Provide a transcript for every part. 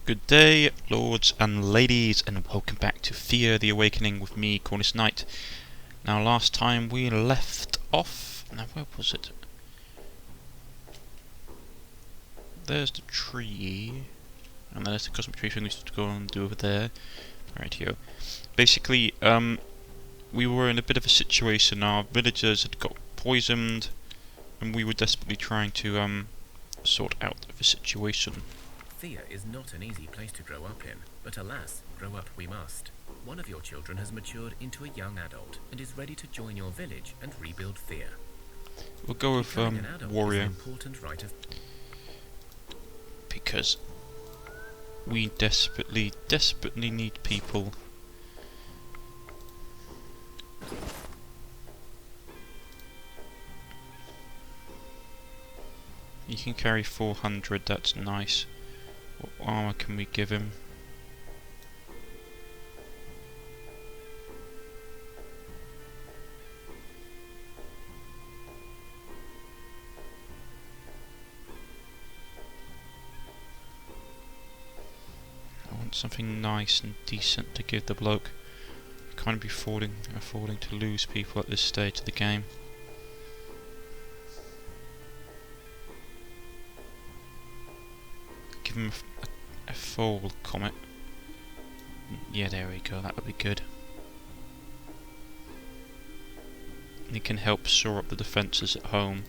Good day, lords and ladies, and welcome back to Thea the Awakening with me, Cornish-Knight. Now, last time we left off. Now, where was it? There's the tree, and there's the cosmic tree thing we have to go and do over there. Right here. Basically, we were in a bit of a situation. Our villagers had got poisoned, and we were desperately trying to sort out the situation. Thea is not an easy place to grow up in, but alas, grow up we must. One of your children has matured into a young adult and is ready to join your village and rebuild Thea. We'll go with warrior, important rite of because we desperately need people. You can carry 400, that's nice. What armour can we give him? I want something nice and decent to give the bloke. Can't be affording to lose people at this stage of the game. Give him a fall comet. Yeah, there we go, that would be good. He can help shore up the defences at home.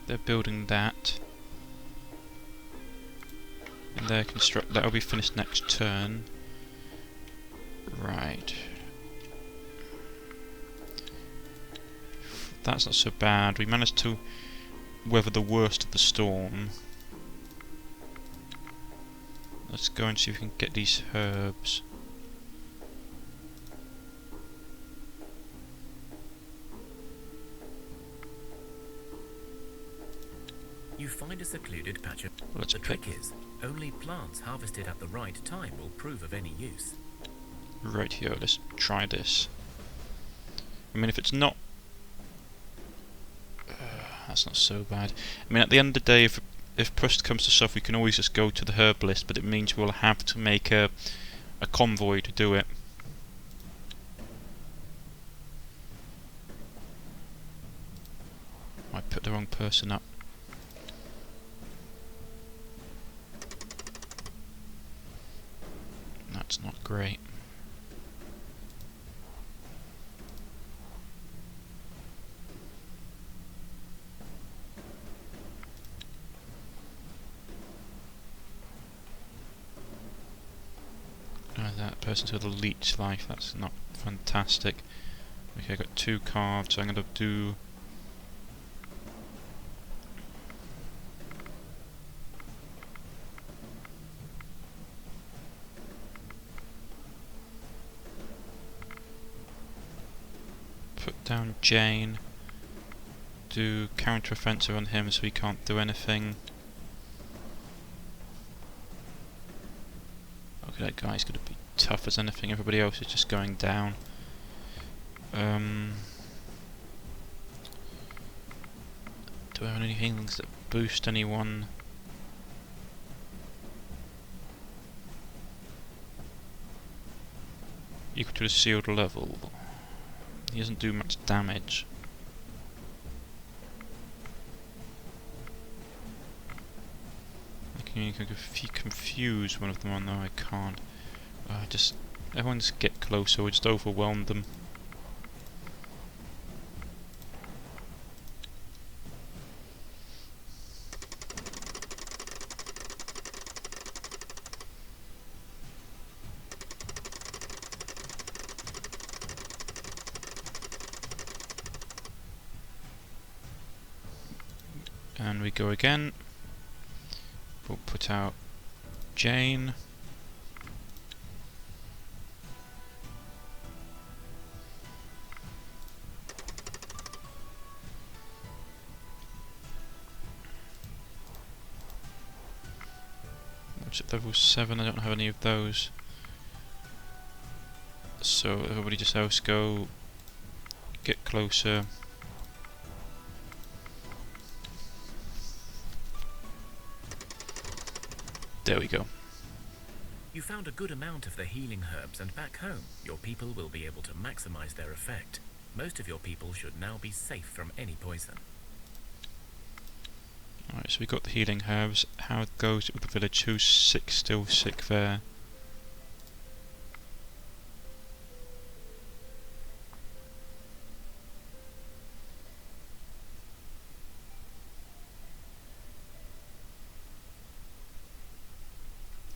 They're building that. And they're that'll be finished next turn. Right. That's not so bad. We managed to weather the worst of the storm. Let's go and see if we can get these herbs. You find a secluded patch of... The trick is, only plants harvested at the right time will prove of any use. Right here, let's try this. I mean, if it's not... that's not so bad. I mean, at the end of the day, if push comes to shove, we can always just go to the herbalist, but it means we'll have to make a convoy to do it. Might put the wrong person up. That's not great. That person's got a leech life, that's not fantastic. Okay, I got 2 cards, so I'm going to do... put down Jane, do counter-offensive on him so he can't do anything. Okay, that guy's going to be tough as anything, everybody else is just going down. Do I have any healings that boost anyone? Equal to the sealed level. He doesn't do much damage. I can confuse one of them. Oh no, I can't. Everyone just get closer, we just overwhelm them. And we go again. We'll put out Jane. Which at level 7, I don't have any of those. So everybody just else go, get closer. There we go. You found a good amount of the healing herbs, and back home, your people will be able to maximize their effect. Most of your people should now be safe from any poison. Alright, so we got the healing herbs. How goes it with the village? Who's sick? Still sick there?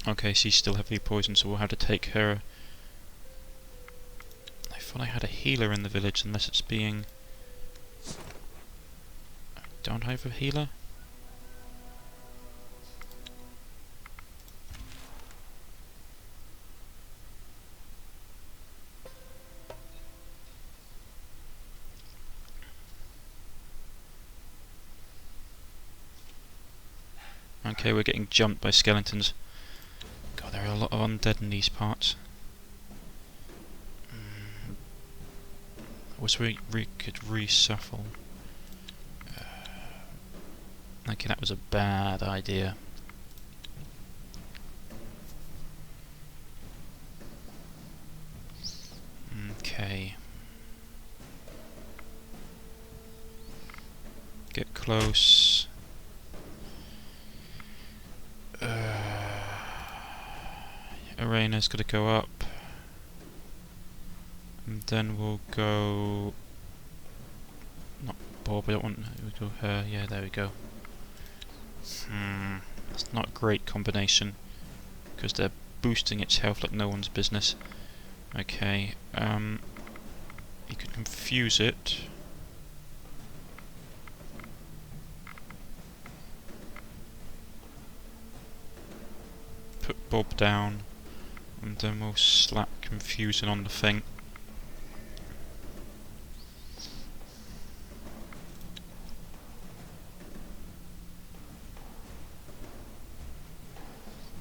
Okay, she's still heavily poisoned, so we'll have to take her. I thought I had a healer in the village, unless it's being... Don't I have a healer? Okay, we're getting jumped by skeletons. God, there are a lot of undead in these parts. I wish we could reshuffle. Okay, that was a bad idea. Okay. Get close. Arena's got to go up. And then we'll go... Not Bob, I don't want... We'll go her. Yeah, there we go. That's not a great combination, because they're boosting its health like no one's business. Okay, you could confuse it. Put Bob down, and then we'll slap confusion on the thing.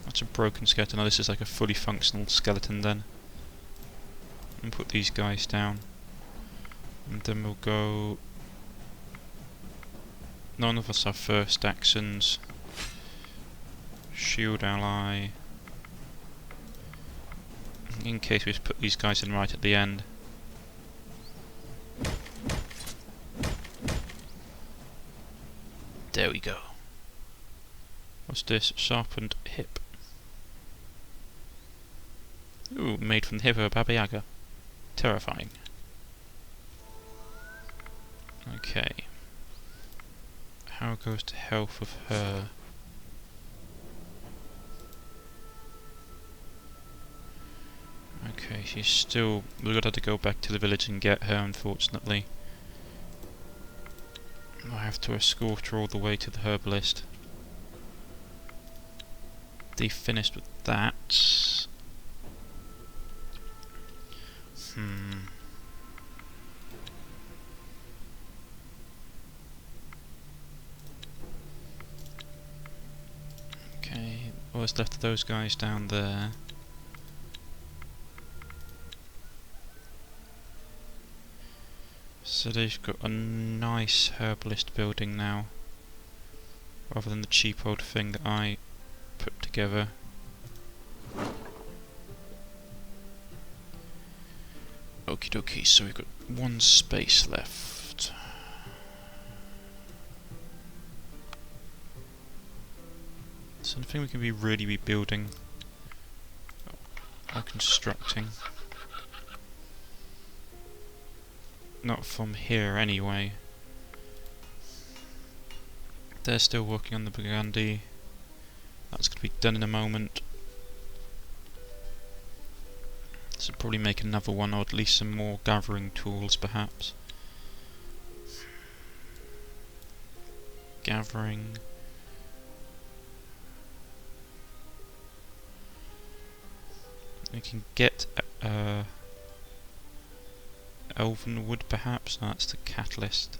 That's a broken skeleton. Now this is like a fully functional skeleton then. And put these guys down. And then we'll go... None of us have first actions. Shield ally. In case we just put these guys in right at the end. There we go. What's this? Sharpened hip. Ooh, made from the hip of a Baba Yaga. Terrifying. Okay. How goes the health of her? Okay, she's still... We're gonna have to go back to the village and get her, unfortunately. I have to escort her all the way to the herbalist. They finished with that. Okay, what's left of those guys down there? So they've got a nice herbalist building now, rather than the cheap old thing that I put together. Okie dokie, so we've got one space left. Something we can be really rebuilding or constructing. Not from here anyway. They're still working on the Burgundy. That's going to be done in a moment. So probably make another one, or at least some more gathering tools perhaps. Gathering. We can get elven wood perhaps? No, that's the catalyst.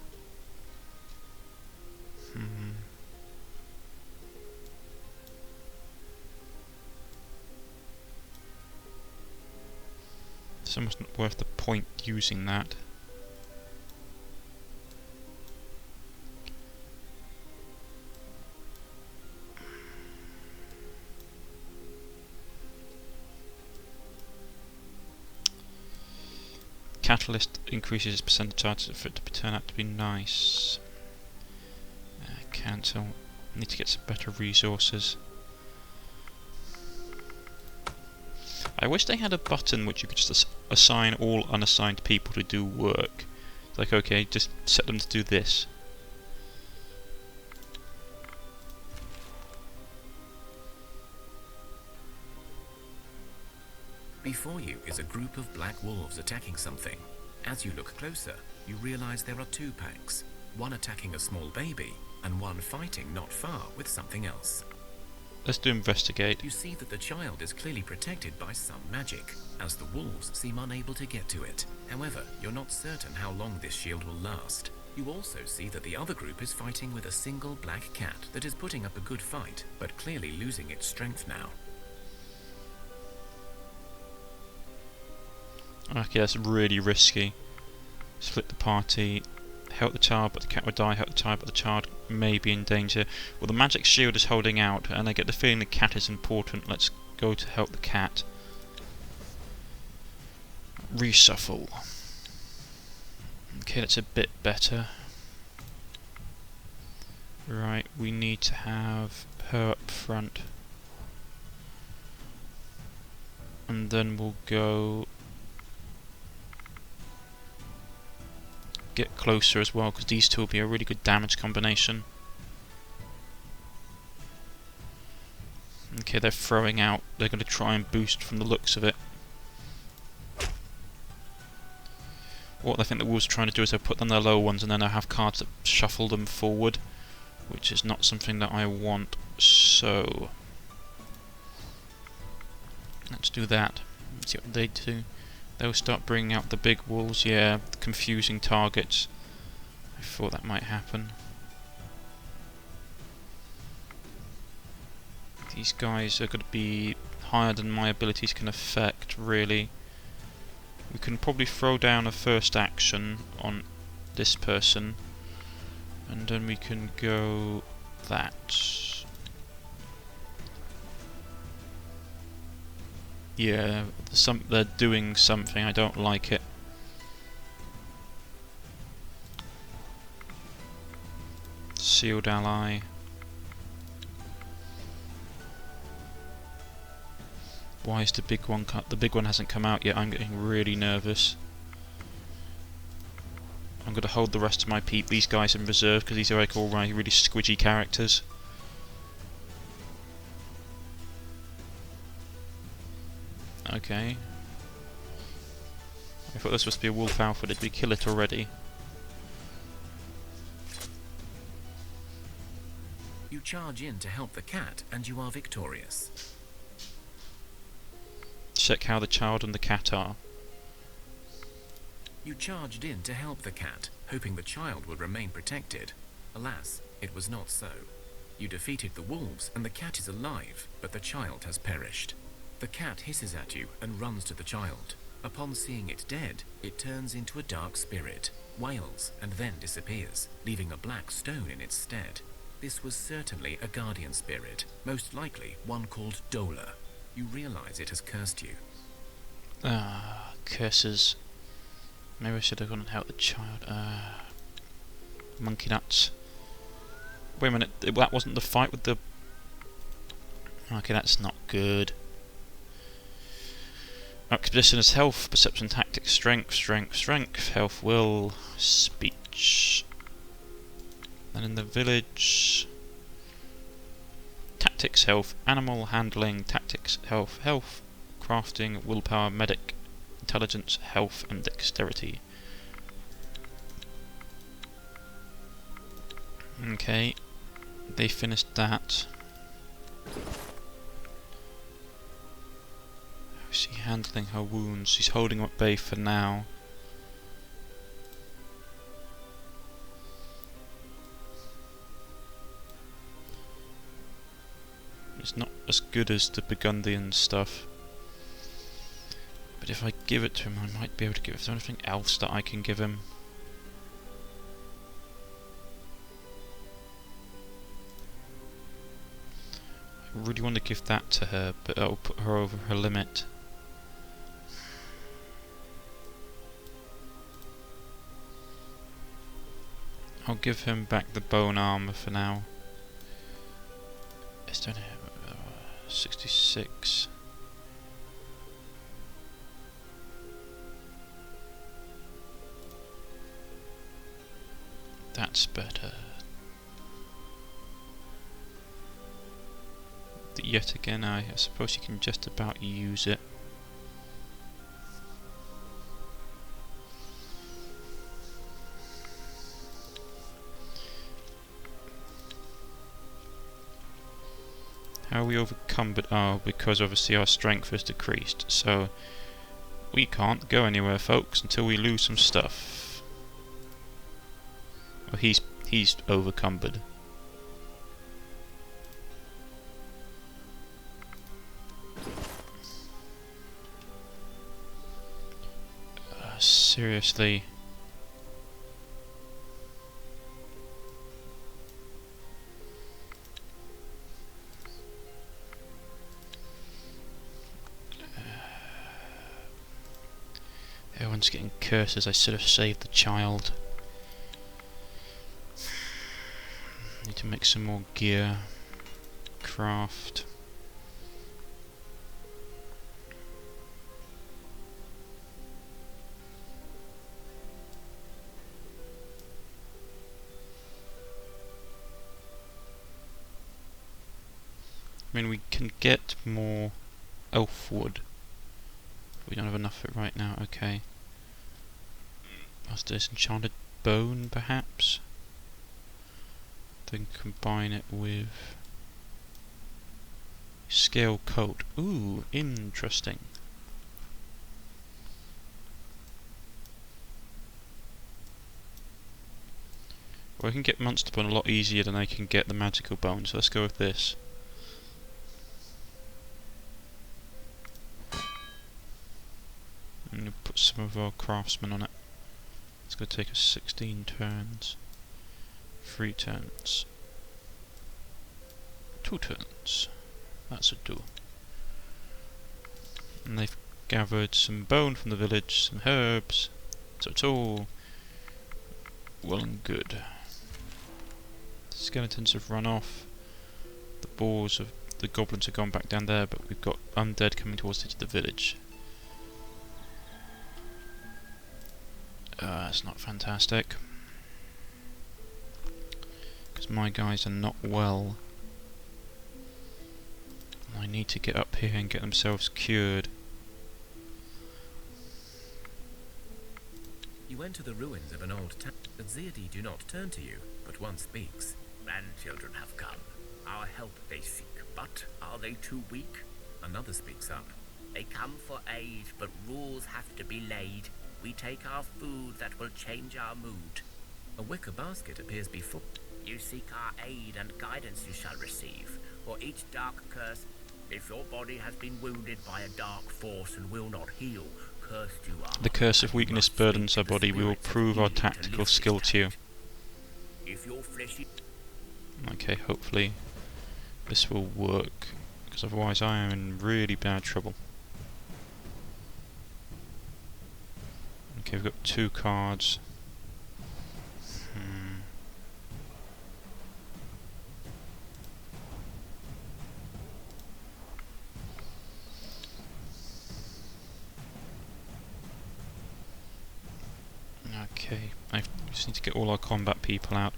It's almost not worth the point using that. Catalyst increases its percentage chances for it to turn out to be nice. Cancel. Need to get some better resources. I wish they had a button which you could just assign all unassigned people to do work. Like, okay, just set them to do this. Before you is a group of black wolves attacking something. As you look closer, you realize there are two packs, one attacking a small baby, and one fighting not far with something else. Let's do investigate. You see that the child is clearly protected by some magic, as the wolves seem unable to get to it. However, you're not certain how long this shield will last. You also see that the other group is fighting with a single black cat that is putting up a good fight, but clearly losing its strength now. Okay, that's really risky. Split the party. Help the child, but the cat would die. Help the child, but the child may be in danger. Well, the magic shield is holding out, and I get the feeling the cat is important. Let's go to help the cat. Reshuffle. Okay, that's a bit better. Right, we need to have her up front. And then we'll go get closer as well, because these two will be a really good damage combination. Okay, they're throwing out. They're going to try and boost from the looks of it. What I think the wolves are trying to do is they'll put down their lower ones and then they'll have cards that shuffle them forward, which is not something that I want. So let's do that. Let's see what they do. They'll start bringing out the big wolves, yeah, confusing targets. I thought that might happen. These guys are going to be higher than my abilities can affect, really. We can probably throw down a first action on this person, and then we can go that. Yeah, they're doing something, I don't like it. Sealed ally. Why is the big one cut? The big one hasn't come out yet. I'm getting really nervous. I'm going to hold the rest of my these guys in reserve because these are like all really squidgy characters. Okay. I thought this was supposed to be a wolf alpha. Did we kill it already? You charge in to help the cat and you are victorious. Check how the child and the cat are. You charged in to help the cat, hoping the child would remain protected. Alas, it was not so. You defeated the wolves and the cat is alive, but the child has perished. The cat hisses at you and runs to the child. Upon seeing it dead, it turns into a dark spirit, wails, and then disappears, leaving a black stone in its stead. This was certainly a guardian spirit, most likely one called Dola. You realize it has cursed you. Ah, curses. Maybe I should have gone and helped the child. Monkey nuts. Wait a minute, that wasn't the fight with the... Okay, that's not good. Expedition is health, perception, tactics, strength, health, will, speech. Then in the village... Tactics, health, animal handling, tactics, health, crafting, willpower, medic, intelligence, health, and dexterity. Okay, they finished that. Is she handling her wounds? She's holding them at bay for now. It's not as good as the Burgundian stuff. But if I give it to him, I might be able to give it. Is there anything else that I can give him? I really want to give that to her, but it'll put her over her limit. I'll give him back the bone armour for now. It's done 66. That's better. Yet again, I suppose you can just about use it. How are we overcome? But because obviously our strength is decreased, so we can't go anywhere, folks, until we lose some stuff. Well, he's overcumbered. Seriously. Everyone's getting curses. I should have saved the child. Need to make some more gear. Craft. I mean, we can get more elf wood. We don't have enough of it right now. Okay. What's this? Enchanted bone, perhaps? Then combine it with scale coat. Ooh, interesting. Well, I can get monster bone a lot easier than I can get the magical bone, so let's go with this. I'm going to put some of our craftsmen on it. It's going to take us 16 turns. 3 turns. 2 turns. That's a do. And they've gathered some bone from the village, some herbs. So it's all well and good. The skeletons have run off. The boars of the goblins have gone back down there, but we've got undead coming towards the edge of the village. That's not fantastic. Because my guys are not well. I need to get up here and get themselves cured. You enter the ruins of an old town. The Zeadi do not turn to you, but one speaks. Grandchildren have come. Our help they seek, but are they too weak? Another speaks up. They come for aid, but rules have to be laid. We take our food that will change our mood. A wicker basket appears before. You seek our aid and guidance you shall receive. For each dark curse, if your body has been wounded by a dark force and will not heal, cursed you are. The curse of weakness burdens our body. We will prove our tactical skill to you. If your flesh is Okay, hopefully this will work, because otherwise I am in really bad trouble. Okay, we've got 2 cards. Okay, I just need to get all our combat people out.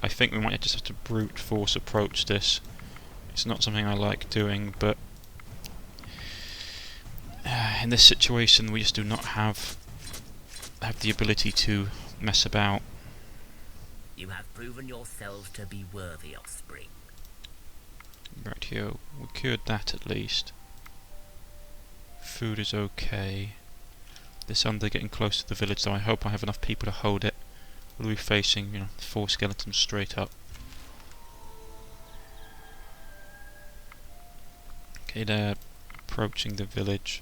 I think we might just have to brute force approach this. It's not something I like doing, but in this situation we just do not have the ability to mess about. You have proven yourselves to be worthy offspring. Right here, we cured that at least. Food is okay. This under getting close to the village, though. I hope I have enough people to hold it. We'll be facing, 4 skeletons straight up. Okay, they're approaching the village.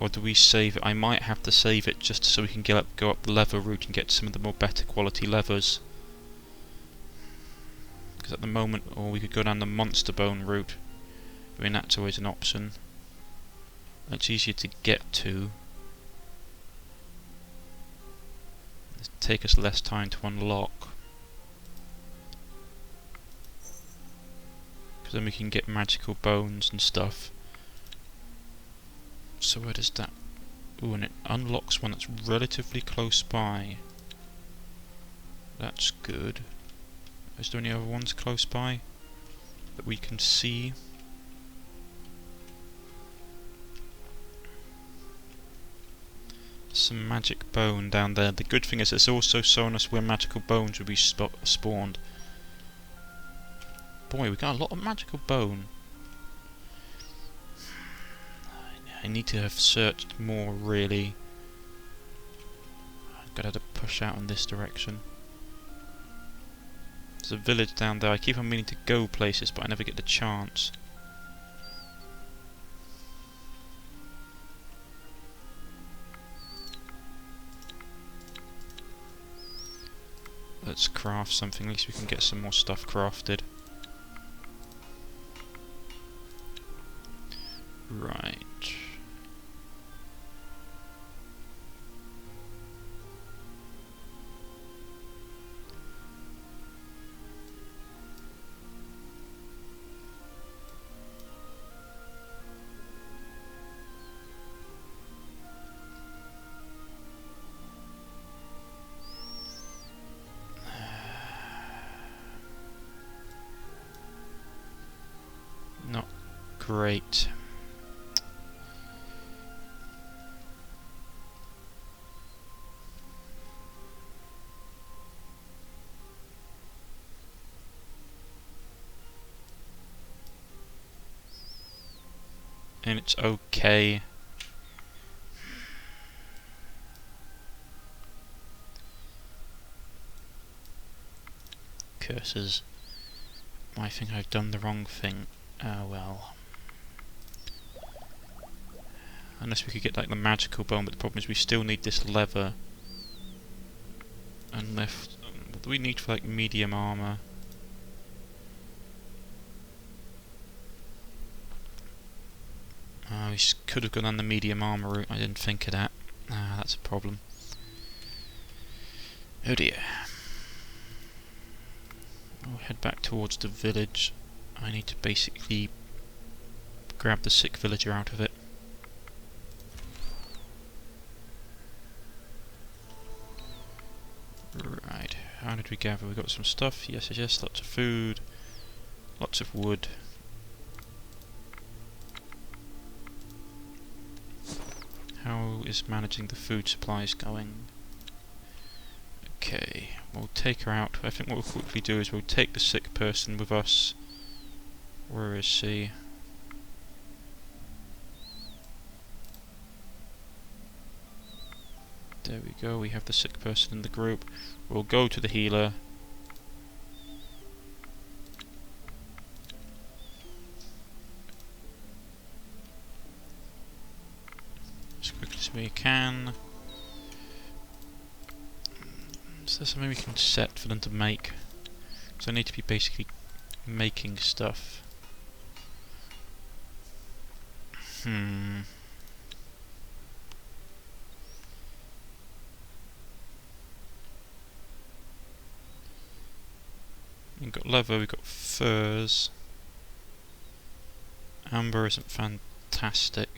Or do we save it? I might have to save it just so we can go up the leather route and get some of the more better quality leathers. Because at the moment, or we could go down the monster bone route. I mean, that's always an option. It's easier to get to. It'll take us less time to unlock. Because then we can get magical bones and stuff. So where does that... Ooh, and it unlocks one that's relatively close by. That's good. Is there any other ones close by that we can see? Some magic bone down there. The good thing is it's also showing us where magical bones will be spawned. Boy, we got a lot of magical bone. I need to have searched more, really. I've got to push out in this direction. There's a village down there. I keep on meaning to go places, but I never get the chance. Let's craft something. At least we can get some more stuff crafted. Right. Not great. And it's okay. Curses. I think I've done the wrong thing. Well. Unless we could get like the magical bone, but the problem is we still need this leather. And left. What do we need for like medium armour? We could have gone on the medium armour route. I didn't think of that. That's a problem. Oh dear. We'll head back towards the village. I need to basically grab the sick villager out of it. Right, how did we gather? We got some stuff, yes, lots of food, lots of wood. How is managing the food supplies going? Okay, we'll take her out. I think what we'll quickly do is we'll take the sick person with us. Where is she? There we go, we have the sick person in the group. We'll go to the healer. As quickly as we can. Is there something we can set for them to make? So I need to be basically making stuff. We've got leather, we've got furs. Amber isn't fantastic.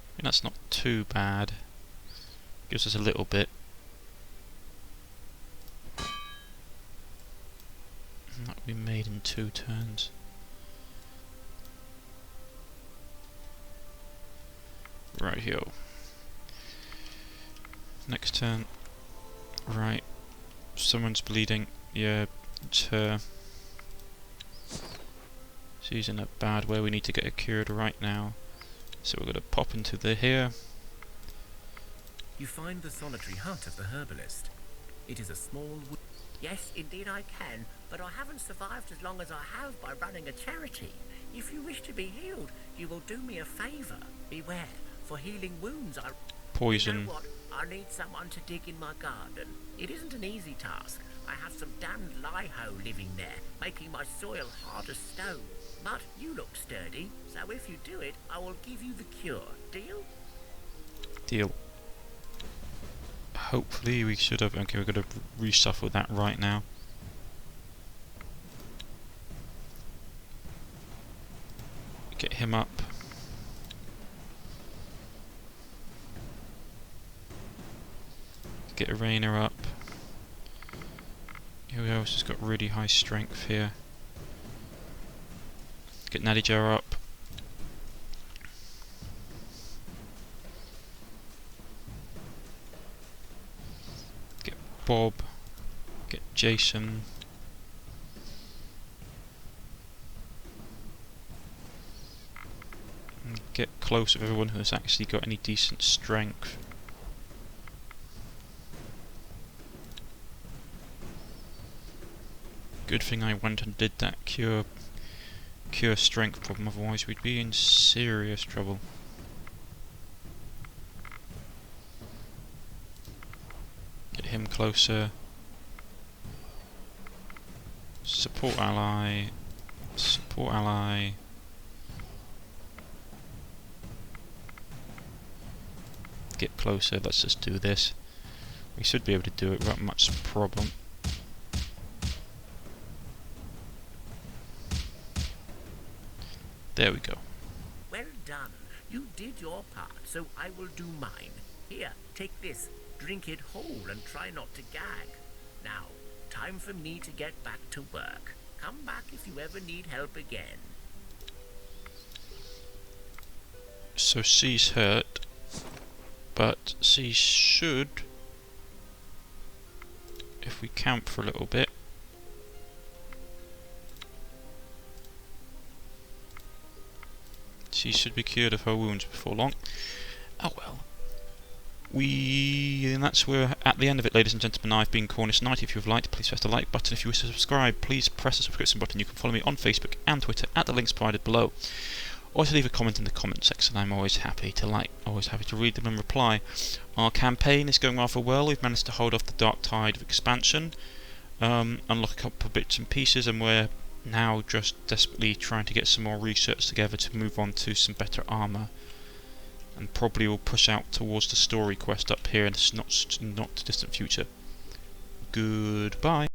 I mean, that's not too bad. Gives us a little bit. And that will be made in 2 turns. Right here. Next turn. Right. Someone's bleeding. Yeah, it's her. She's in a bad way. We need to get her cured right now. So we're going to pop into here. You find the solitary hut of the herbalist. It is a small wood. Yes, indeed I can, but I haven't survived as long as I have by running a charity. If you wish to be healed, you will do me a favour. Beware, for healing wounds I... Poison. You know what? I need someone to dig in my garden. It isn't an easy task. I have some damned lie-ho living there, making my soil hard as stone. But you look sturdy, so if you do it, I will give you the cure. Deal? Deal. Hopefully we should have... Okay, we're going to reshuffle that right now. Get him up. Get Arena up. Who else has got really high strength here? Get Nadija up. Get Bob. Get Jason. And get close with everyone who has actually got any decent strength. Good thing I went and did that cure strength problem, otherwise we'd be in serious trouble. Get him closer. Support ally. Support ally. Get closer, let's just do this. We should be able to do it without much problem. There we go. Well done. You did your part, so I will do mine. Here, take this. Drink it whole and try not to gag. Now, time for me to get back to work. Come back if you ever need help again. So she's hurt, but she should, if we camp for a little bit, she should be cured of her wounds before long. Oh well. And that's where at the end of it, ladies and gentlemen. I've been Cornish-Knight. If you've liked, please press the like button. If you wish to subscribe, please press the subscription button. You can follow me on Facebook and Twitter at the links provided below. Also leave a comment in the comment section. I'm always happy to read them and reply. Our campaign is going rather well. We've managed to hold off the dark tide of expansion, unlock a couple of bits and pieces, and we're now just desperately trying to get some more research together to move on to some better armour. And probably will push out towards the story quest up here in the not distant future. Goodbye.